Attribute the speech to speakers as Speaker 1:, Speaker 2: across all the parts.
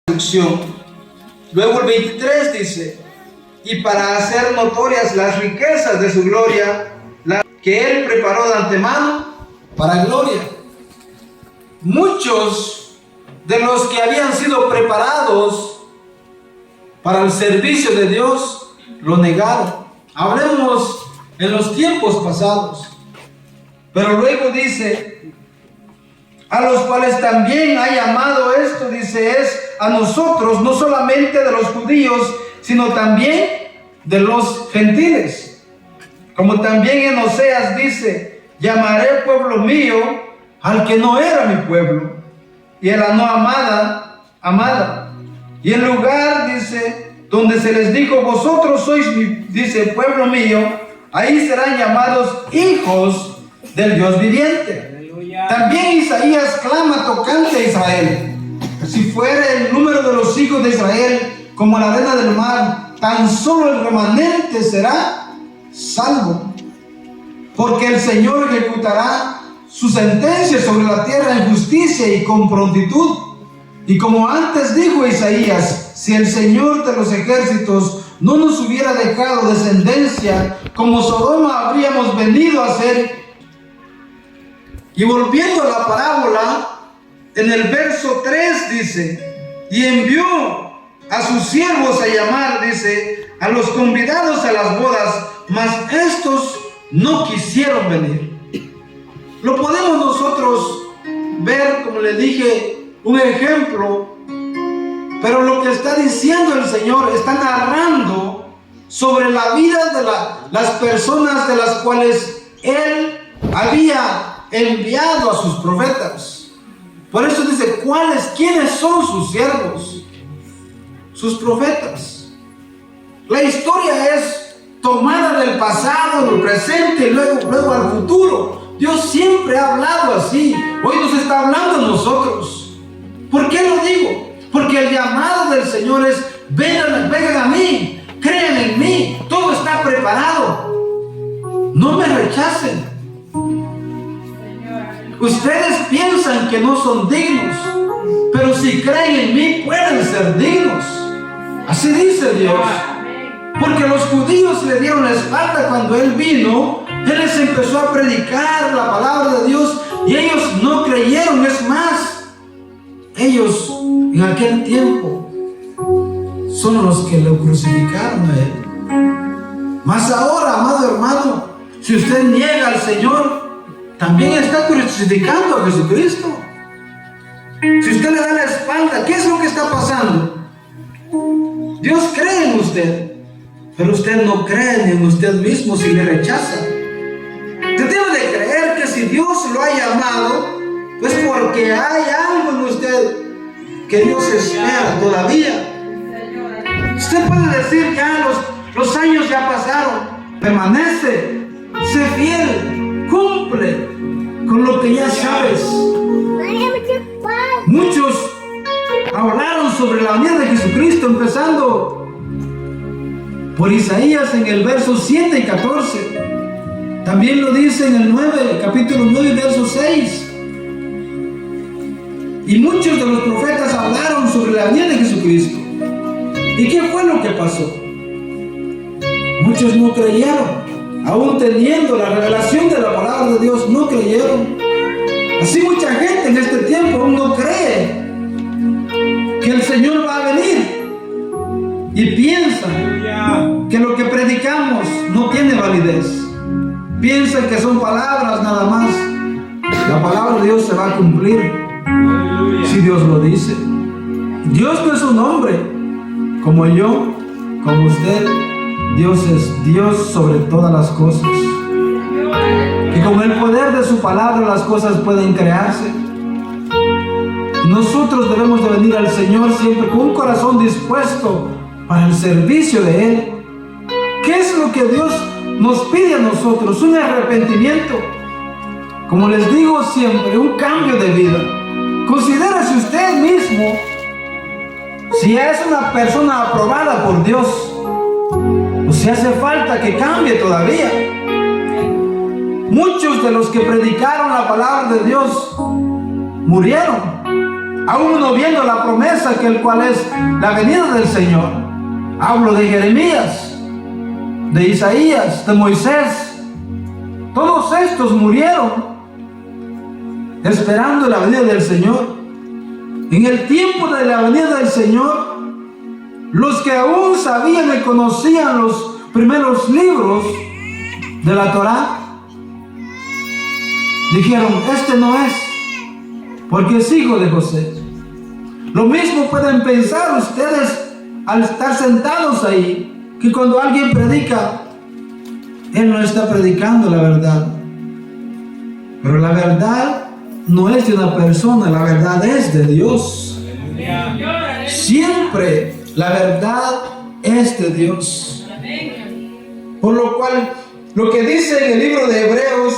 Speaker 1: destrucción. Luego el 23 dice: y para hacer notorias las riquezas de su gloria, que él preparó de antemano para gloria. Muchos de los que habían sido preparados para el servicio de Dios lo negaron. Hablemos en los tiempos pasados. Pero luego dice: a los cuales también ha llamado esto, dice, es a nosotros, no solamente de los judíos, sino también de los gentiles. Como también en Oseas dice: llamaré pueblo mío al que no era mi pueblo, y a la no amada, amada. Y en lugar, dice, donde se les dijo: vosotros sois mi, dice, pueblo mío, ahí serán llamados hijos del Dios viviente. Aleluya. También Isaías clama tocante a Israel: si fuera el número de los hijos de Israel como la arena del mar, tan solo el remanente será salvo. Porque el Señor ejecutará su sentencia sobre la tierra en justicia y con prontitud. Y como antes dijo Isaías: si el Señor de los ejércitos no nos hubiera dejado descendencia, como Sodoma habríamos venido a ser. Y volviendo a la parábola, en el verso 3 dice: y envió a sus siervos a llamar, dice, a los convidados a las bodas, mas estos no quisieron venir. Lo podemos nosotros ver, como le dije, un ejemplo, pero lo que está diciendo el Señor está narrando sobre la vida de las personas de las cuales Él había enviado a sus profetas. Por eso dice: ¿quiénes son sus siervos? Sus profetas. La historia es tomada del pasado, del presente y luego al futuro. Dios siempre ha hablado así. Hoy nos está hablando a nosotros. ¿Por qué lo digo? Porque el llamado del Señor es: vengan a mí, crean en mí, todo está preparado. No me rechacen. Ustedes piensan que no son dignos, pero si creen en mí pueden ser dignos. Así dice Dios. Porque los judíos le dieron la espalda cuando Él vino. Él les empezó a predicar la palabra de Dios y ellos no creyeron. Es más, ellos en aquel tiempo son los que lo crucificaron a Él. Mas ahora, amado hermano, si usted niega al Señor, también está crucificando a Jesucristo. Si usted le da la espalda, ¿qué es lo que está pasando? Dios cree en usted, pero usted no cree en usted mismo si le rechaza. Usted debe de creer que si Dios lo ha llamado, pues porque hay algo en usted que Dios espera todavía. Usted puede decir: ya los años ya pasaron. Permanece, sé fiel, cumple con lo que ya sabes. Muchos hablaron sobre la venida de Jesucristo, empezando por Isaías en el verso 7 y 14. También lo dice en el capítulo 9, verso 6. Y muchos de los profetas hablaron sobre la venida de Jesucristo. ¿Y qué fue lo que pasó? Muchos no creyeron, aún teniendo la revelación de la palabra de Dios, no creyeron. Así mucha gente en este tiempo aún no cree que el Señor va a venir y piensan que lo que predicamos no tiene validez. Piensan que son palabras nada más. La palabra de Dios se va a cumplir si Dios lo dice. Dios no es un hombre como yo, como usted. Dios es Dios sobre todas las cosas. Y con el poder de su palabra las cosas pueden crearse. Nosotros debemos de venir al Señor siempre con un corazón dispuesto para el servicio de Él. ¿Qué es lo que Dios nos pide a nosotros? Un arrepentimiento. Como les digo siempre, un cambio de vida. Considérese usted mismo si es una persona aprobada por Dios o si hace falta que cambie todavía. Muchos de los que predicaron la palabra de Dios murieron aún no viendo la promesa, que el cual es la venida del Señor. Hablo de Jeremías, de Isaías, de Moisés. Todos estos murieron esperando la venida del Señor. En el tiempo de la venida del Señor, los que aún sabían y conocían los primeros libros de la Torá, dijeron: este no es, porque es hijo de José. Lo mismo pueden pensar ustedes al estar sentados ahí, que cuando alguien predica, él no está predicando la verdad. Pero la verdad no es de una persona, la verdad es de Dios. Siempre la verdad es de Dios. Por lo cual, lo que dice en el libro de Hebreos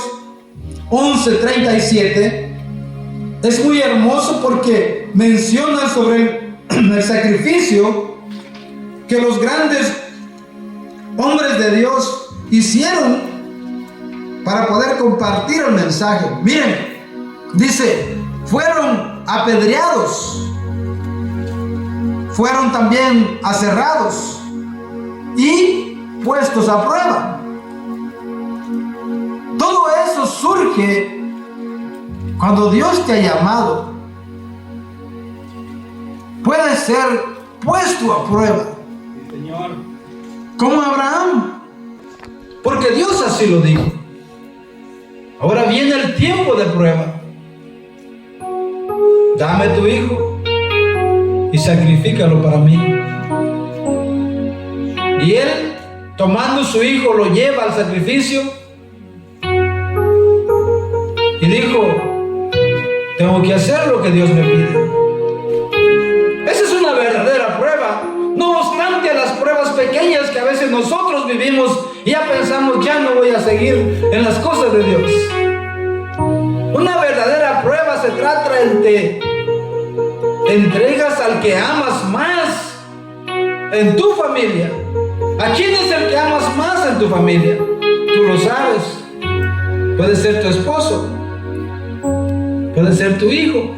Speaker 1: 11:37 es muy hermoso, porque menciona sobre el sacrificio que los grandes hombres de Dios hicieron para poder compartir el mensaje. Miren, dice: fueron apedreados, fueron también aserrados y puestos a prueba. Todo eso surge cuando Dios te ha llamado. Puede ser puesto a prueba,
Speaker 2: Señor,
Speaker 1: como Abraham, porque Dios así lo dijo. Ahora viene el tiempo de prueba. Dame tu hijo y sacrifícalo para mí. Y él, tomando su hijo, lo lleva al sacrificio y dijo: tengo que hacer lo que Dios me pide. Esa es una verdadera prueba. No obstante a las pruebas pequeñas que a veces nosotros vivimos y ya pensamos: ya no voy a seguir en las cosas de Dios. Una verdadera prueba se trata en que te entregas al que amas más en tu familia. ¿A quién es el que amas más en tu familia? Tú lo sabes. Puede ser tu esposo, puede ser tu hijo.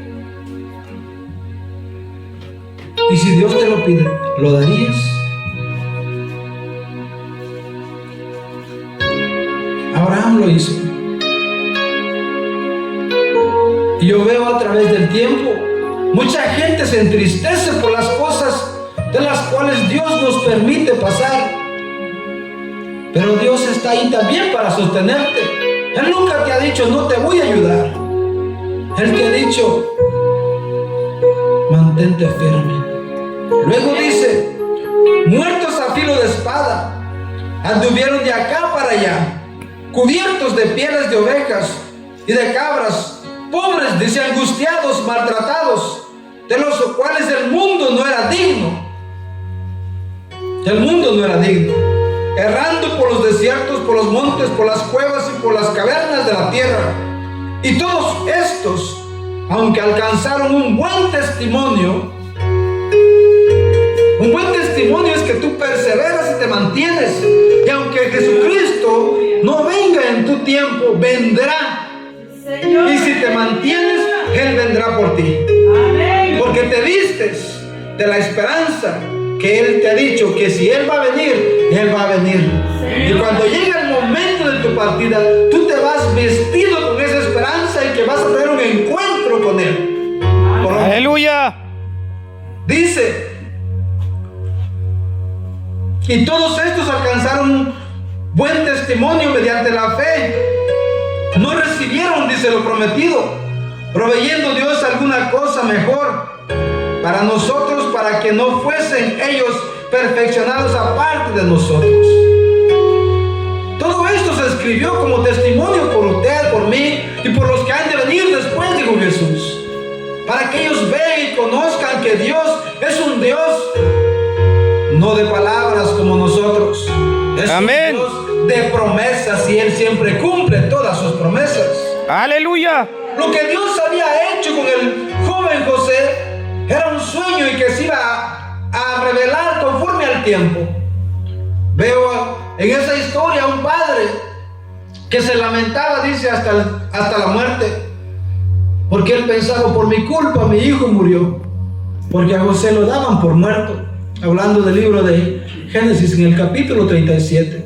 Speaker 1: Y si Dios te lo pide, ¿lo darías? Abraham lo hizo. Y yo veo a través del tiempo, mucha gente se entristece por las cosas de las cuales Dios nos permite pasar. Pero Dios está ahí también para sostenerte. Él nunca te ha dicho: no te voy a ayudar. Él te ha dicho: mantente firme. Luego dice: muertos a filo de espada, anduvieron de acá para allá, cubiertos de pieles de ovejas y de cabras, pobres, dice, angustiados, maltratados, de los cuales el mundo no era digno. El mundo no era digno. Errando por los desiertos, por los montes, por las cuevas y por las cavernas de la tierra. Y todos estos, aunque alcanzaron un buen testimonio es que tú perseveras y te mantienes. Y aunque Jesucristo no venga en tu tiempo, vendrá. Y si te mantienes, Él vendrá por ti. Porque te vistes de la esperanza que Él te ha dicho, que si Él va a venir, Él va a venir. Y cuando llega el momento de tu partida, tú te vas vestido con esa esperanza y que vas a tener un encuentro con Él.
Speaker 2: aleluya.
Speaker 1: Dice: y todos estos alcanzaron buen testimonio mediante la fe. No recibieron, dice, lo prometido, proveyendo Dios alguna cosa mejor para nosotros, para que no fuesen ellos perfeccionados aparte de nosotros. Todo esto se escribió como testimonio por usted, por mí y por los que han de venir después, dijo Jesús, para que ellos vean y conozcan que Dios es un Dios no de palabras como nosotros. Es
Speaker 2: amén.
Speaker 1: Un Dios de promesas, y Él siempre cumple todas sus promesas.
Speaker 2: Aleluya.
Speaker 1: Lo que Dios había hecho con el joven José era un sueño y que se iba a revelar conforme al tiempo. Veo en esa historia a un padre que se lamentaba, dice, hasta la muerte. porque él pensaba, por mi culpa mi hijo murió, porque a José lo daban por muerto. Hablando del libro de Génesis en el capítulo 37.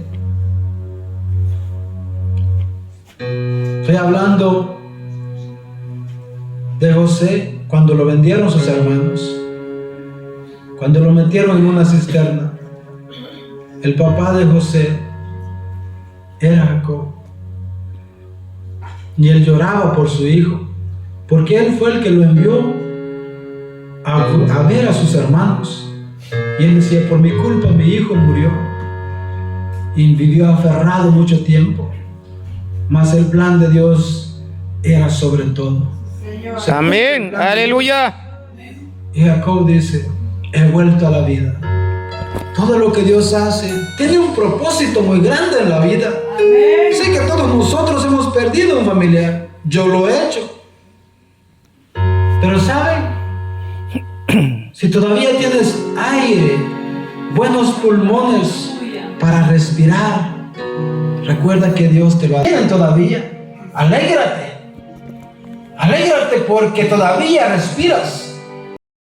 Speaker 1: Estoy hablando de José cuando lo vendieron sus hermanos, cuando lo metieron en una cisterna. El papá de José era Jacob, y él lloraba por su hijo, porque él fue el que lo envió a ver a sus hermanos. Y él decía, por mi culpa mi hijo murió, y vivió aferrado mucho tiempo, mas el plan de Dios era sobre todo.
Speaker 2: Amén. Aleluya.
Speaker 1: Y Jacob dice, he vuelto a la vida. Todo lo que Dios hace tiene un propósito muy grande en la vida. Sé que todos nosotros hemos perdido un familiar. Yo lo he hecho. Pero ¿saben? Si todavía tienes aire, buenos pulmones para respirar, recuerda que Dios te lo ha dado todavía. Alégrate. Alégrate porque todavía respiras.